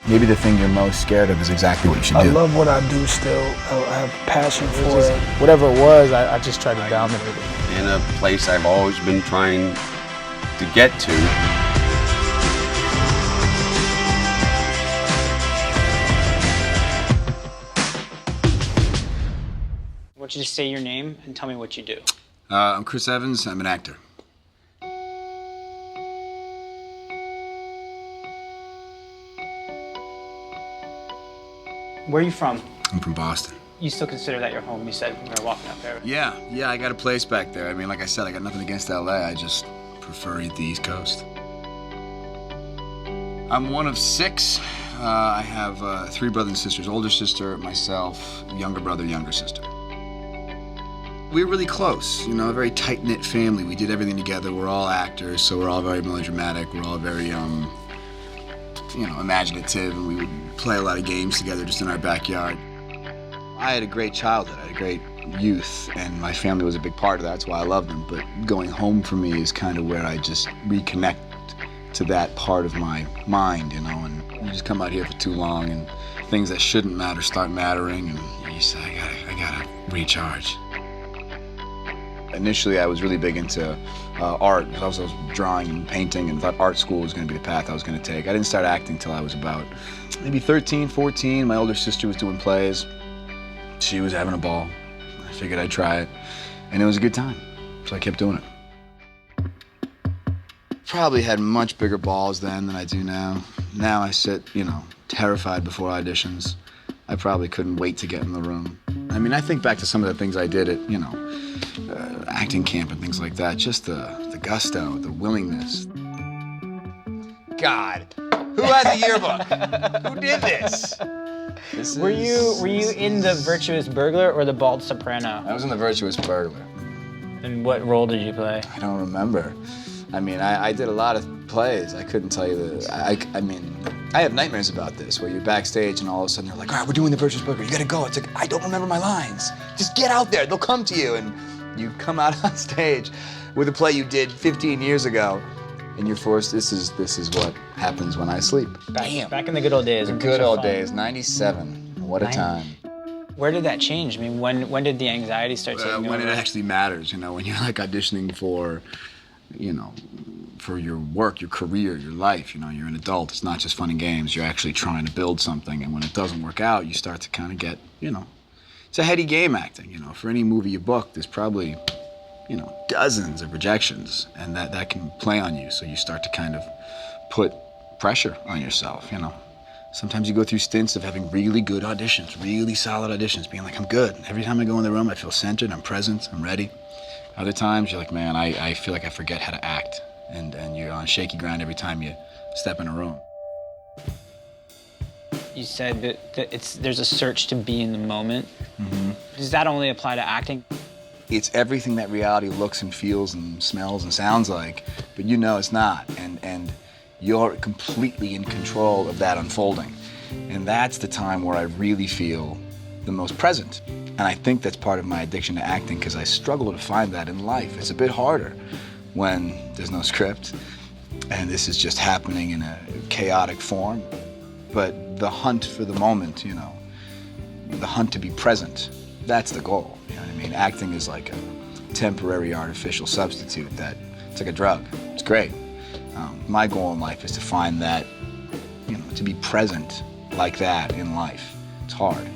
Maybe the thing you're most scared of is exactly what you should do. I love what I do still. I have passion for it. Whatever it was, I just tried to dominate it. In a place I've always been trying to get to. I want you to say your name and tell me what you do. I'm Chris Evans. I'm an actor. Where are you from? I'm from Boston. You still consider that your home, you said when we were walking up there. Yeah, I got a place back there. I mean, like I said, I got nothing against LA. I just prefer the East Coast. I'm one of 6. I have 3 brothers and sisters. Older sister, myself, younger brother, younger sister. We're really close, you know, a very tight-knit family. We did everything together. We're all actors, so we're all very melodramatic. We're all very, imaginative, and we would play a lot of games together just in our backyard. I had a great childhood. I had a great youth, and my family was a big part of that. That's why I love them. But going home for me is kind of where I just reconnect to that part of my mind, you know, and you just come out here for too long, and things that shouldn't matter start mattering, and you say, I gotta recharge. Initially, I was really big into art. I was drawing and painting and thought art school was going to be the path I was going to take. I didn't start acting until I was about maybe 13, 14. My older sister was doing plays. She was having a ball. I figured I'd try it, and it was a good time, so I kept doing it. Probably had much bigger balls then than I do now. Now I sit, terrified before auditions. I probably couldn't wait to get in the room. I mean, I think back to some of the things I did at, acting camp and things like that. Just the gusto, the willingness. God, who has a yearbook? Who did this? Were you in The Virtuous Burglar or The Bald Soprano? I was in The Virtuous Burglar. And what role did you play? I don't remember. I mean, I did a lot of plays. I couldn't tell you I have nightmares about this, where you're backstage and all of a sudden they're like, all right, we're doing The Virtuous Burglar, you gotta go. It's like, I don't remember my lines. Just get out there, they'll come to you. And you come out on stage with a play you did 15 years ago, and you're forced, this is what happens when I sleep. Bam. Back in the good old days. The good old days, 97. What a time. Where did that change? I mean, when did the anxiety start taking over? When it actually matters, when you're like auditioning for, for your work, your career, your life, you're an adult. It's not just fun and games. You're actually trying to build something, and when it doesn't work out, you start to kind of get, it's a heady game acting, For any movie you book, there's probably, dozens of rejections, and that can play on you. So you start to kind of put pressure on yourself, Sometimes you go through stints of having really good auditions, really solid auditions, being like, I'm good. Every time I go in the room, I feel centered, I'm present, I'm ready. Other times, you're like, man, I feel like I forget how to act, and you're on shaky ground every time you step in a room. You said that there's a search to be in the moment. Mm-hmm. Does that only apply to acting? It's everything that reality looks and feels and smells and sounds like, but it's not, and you're completely in control of that unfolding. And that's the time where I really feel the most present. And I think that's part of my addiction to acting, because I struggle to find that in life. It's a bit harder when there's no script, and this is just happening in a chaotic form. But the hunt for the moment, the hunt to be present, that's the goal. You know what I mean? Acting is like a temporary artificial substitute it's like a drug. It's great. My goal in life is to find that, to be present like that in life. It's hard.